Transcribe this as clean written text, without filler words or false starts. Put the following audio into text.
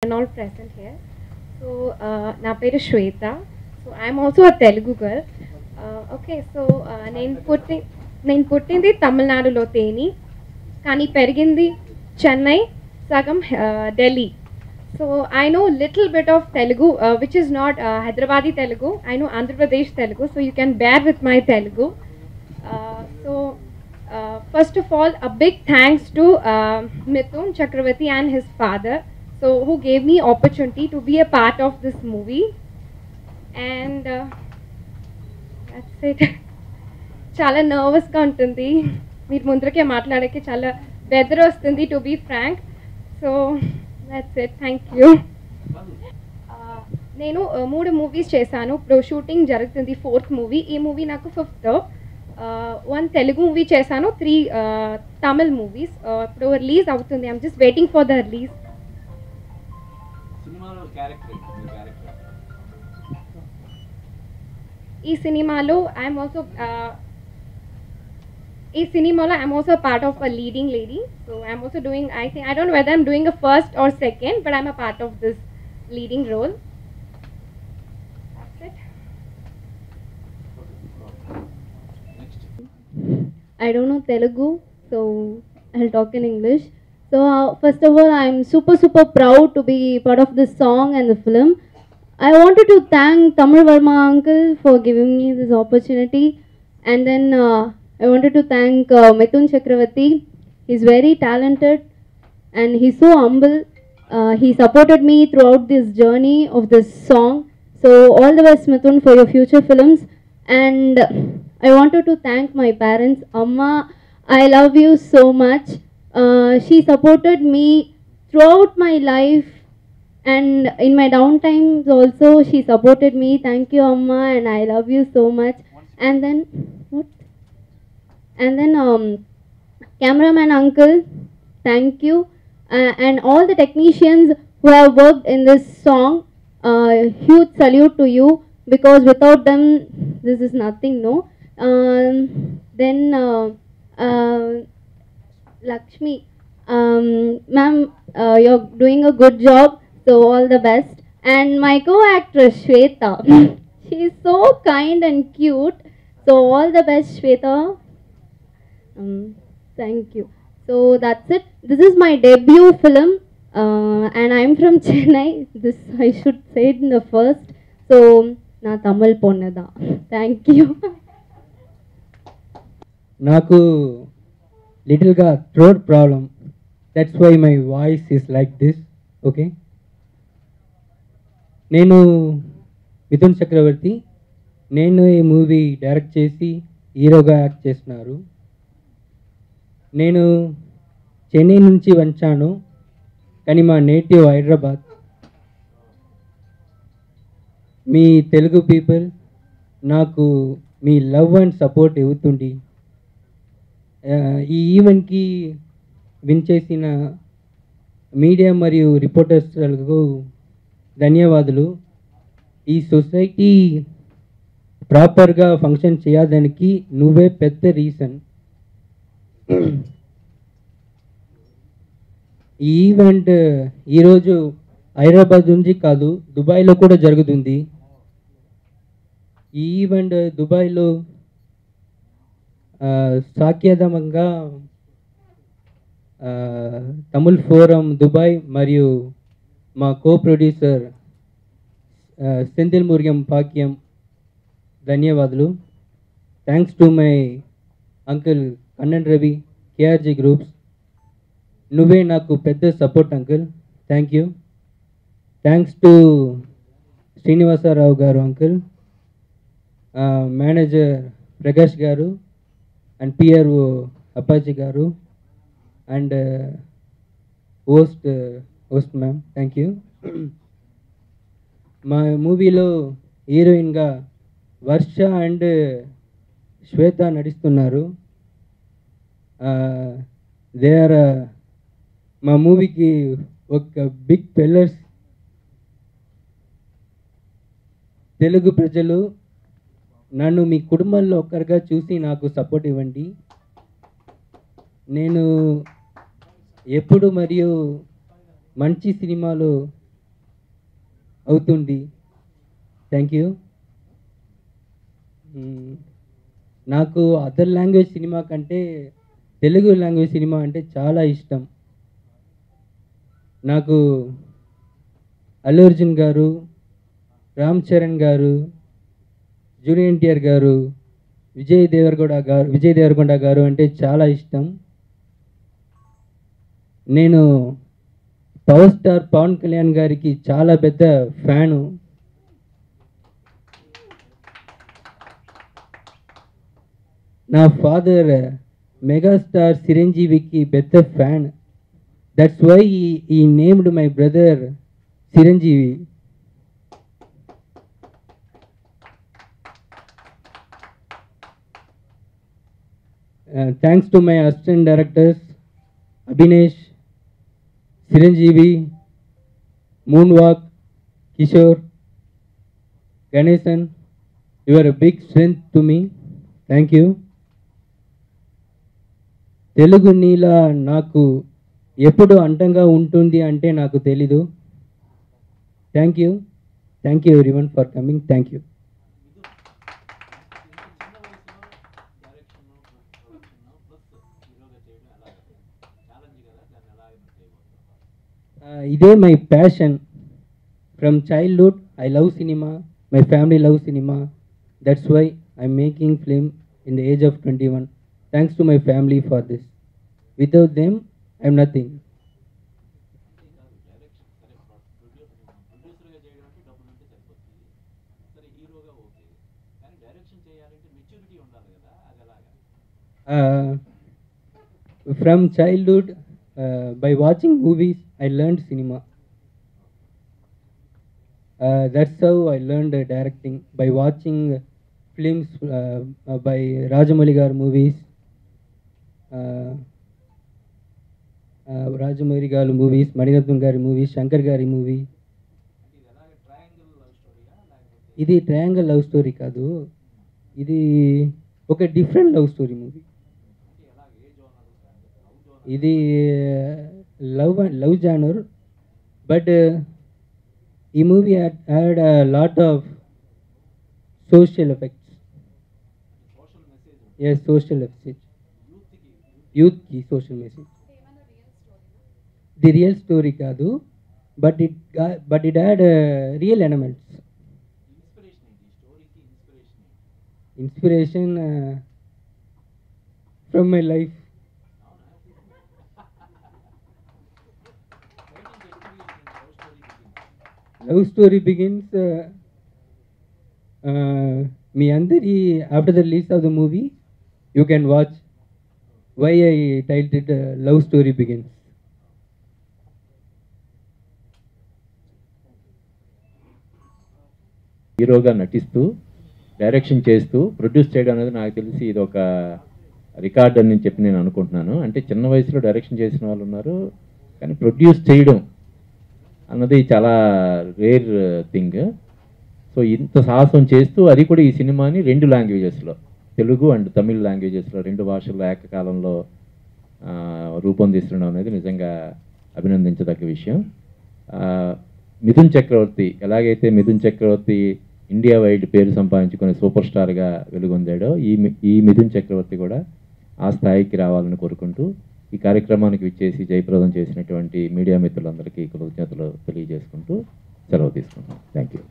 and all present here. So, నా పేరు శ్వేత. So, I'm also a Telugu girl. Okay, so నేను పుట్టింది తమిళనాడులో తేని, కానీ పెరిగింది చెన్నై, సగం Delhi. So, I know little bit of Telugu, which is not Hyderabadi Telugu. I know Andhra Pradesh Telugu, so you can bear with my Telugu. First of all, a big thanks to Mithun Chakravarti and his father, so who gave me opportunity to be a part of this movie. And that's it. చాలా నర్వస్గా ఉంటుంది, మీరు ముందరకే మాట్లాడకి చాలా bother వస్తుంది, to be frank. So that's it, thank you. నేను 3 movies చేశాను, ఇప్పుడు shooting జరుగుతుంది 4th movie. ఈ మూవీ నాకు 5th. 1 తెలుగు మూవీ చేశాను, 3 తమిళ్ మూవీస్. ఇప్పుడు రిలీజ్ అవుతుంది, I'm just waiting for the release. ఈ సినిమాలో I'm also part of a leading lady. So I'm also doing, I don't know whether I'm doing a first or second, but I'm a part of this leading role. That's it. I don't know Telugu, so I'll talk in English. So first of all, I'm super proud to be part of this song and the film. I wanted to thank Tamil Verma uncle for giving me this opportunity, and then I wanted to thank Mithun Chakravarti. He's very talented and he's so humble. He supported me throughout this journey of this song. So all the best, Mithun, for your future films. And I wanted to thank my parents. Amma, I love you so much. She supported me throughout my life, and in my downtimes also she supported me. Thank you, Amma, and I love you so much. And then what? And then cameraman uncle, thank you. And all the technicians who have worked in this song, huge salute to you, because without them this is nothing, no. Then Lakshmi, ma'am, you're doing a good job, so all the best. And my co-actress Shweta, she is so kind and cute, so all the best, Shweta. Thank you. So that's it. This is my debut film, and I'm from Chennai. This I should say it in the first. So na Tamil ponnada. Thank you. నాకు లిటిల్గా throat problem, that's why my voice is like this. Okay, నేను మిథున్ చక్రవర్తి. నేను ఈ movie direct చేసి హీరోగా act చేస్తున్నారు. నేను చెన్నై నుంచి వచ్చాను, కానీ మా నేటివ్ హైదరాబాద్. మీ తెలుగు పీపుల్ నాకు మీ లవ్ అండ్ సపోర్ట్ ఇవ్వుతుంది. ఈ ఈవెంట్కి వించేసిన మీడియా మరియు రిపోర్టర్స్లకు ధన్యవాదాలు. ఈ సొసైటీ ప్రాపర్గా ఫంక్షన్ చేయడానికి నువ్వే పెద్ద రీజన్. ఈ ఈవెంట్ ఈరోజు హైదరాబాద్ నుంచి కాదు, దుబాయ్లో కూడా జరుగుతుంది. ఈ ఈవెంట్ దుబాయ్లో సాకేతంగా తమిళ్ ఫోరం దుబాయ్ మరియు మా కో ప్రొడ్యూసర్ సెంథిల్ మురుగం పాక్యం ధన్యవాదాలు. Thanks to my uncle Kannan Ravi, KRG groups. నువ్వే నాకు పెద్ద support uncle, thank you. Thanks to Srinivasarao గారు అంకుల్, మేనేజర్ ప్రకాష్ గారు, అండ్ పిఆర్ఓ అప్పాజీ గారు, and host ma'am, thank you. మా మూవీలో హీరోయిన్గా వర్ష అండ్ శ్వేత నటిస్తున్నారు. దే ఆర్ మా మూవీకి ఒక బిగ్ పిల్లర్స్. తెలుగు ప్రజలు నన్ను మీ కుటుంబంలో ఒక్కరిగా చూసి నాకు సపోర్ట్ ఇవ్వండి. నేను ఎప్పుడు మరియు మంచి సినిమాలు అవుతుంది. Thank you. నాకు అదర్ లాంగ్వేజ్ సినిమా కంటే తెలుగు లాంగ్వేజ్ సినిమా అంటే చాలా ఇష్టం. నాకు అల్లు అర్జున్ గారు, రామ్ చరణ్ గారు, జూనియర్ ఎన్టీఆర్ గారు, విజయ్ దేవరకొండ గారు అంటే చాలా ఇష్టం. నేను పవర్ స్టార్ పవన్ కళ్యాణ్ గారికి చాలా పెద్ద ఫ్యాను. నా ఫాదర్ మెగాస్టార్ చిరంజీవికి పెద్ద ఫ్యాన్. That's why he named my brother Chiranjeevi. Thanks to my assistant directors Abhinesh, Chiranjeevi, moonwalk, Kishore, Ganesan. You are a big strength to me. Thank you. Telugu నీల నాకు ఎప్పుడు అంటంగా ఉంటుంది అంటే నాకు తెలీదు. Thank you everyone for coming. Thank you. ఇదే my passion. From childhood I love cinema, my family love cinema. That's why I'm making film in the age of 21. Thanks to my family for this. Without them, I am nothing. From childhood, by watching movies, I learned cinema. That's how I learned directing, by watching films by Rajamouli Garu movies, Rajamouli Garu movies, Maniratnam Garu movies, Shankar Garu movie. ఇది triangle love story కాదు, ఇది ఒక different love story movie. ఇది love genre, but ఈ movie had a lot of social effects. Yes, social message. Youth ki social message. The real story kaadu, but it had real elements. Inspiration from my life. Love story begins. Me andari after the release of the movie, you can watch why I titled it Love Story Begins. హీరోగా నటిస్తూ direction చేస్తూ produce చేయడం అనేది నాకు తెలిసి ఇది ఒక record అని చెప్పి నేను అనుకుంటున్నాను. అంటే చిన్న వయసులో డైరెక్షన్ చేసిన వాళ్ళు ఉన్నారు, కానీ ప్రొడ్యూస్ చేయడం అన్నది చాలా రేర్ థింగ్. సో ఇంత సాహసం చేస్తూ అది కూడా ఈ సినిమాని 2 లాంగ్వేజెస్లో, తెలుగు అండ్ తమిళ్ లాంగ్వేజెస్లో 2 భాషల్లో ఏకకాలంలో రూపొందిస్తుండడం అనేది నిజంగా అభినందించదగ్గ విషయం. మిథున్ చక్రవర్తి, ఎలాగైతే మిథున్ చక్రవర్తి ఇండియా వైడ్ పేరు సంపాదించుకుని సూపర్ స్టార్గా వెలుగొందాడో, ఈ మిథున్ చక్రవర్తి కూడా ఆ స్థాయికి రావాలని కోరుకుంటూ ఈ కార్యక్రమానికి విచ్చేసి జయప్రదం చేసినటువంటి మీడియా మిత్రులందరికీ కృతజ్ఞతలు తెలియజేసుకుంటూ సెలవు తీసుకుంటాం. Thank you.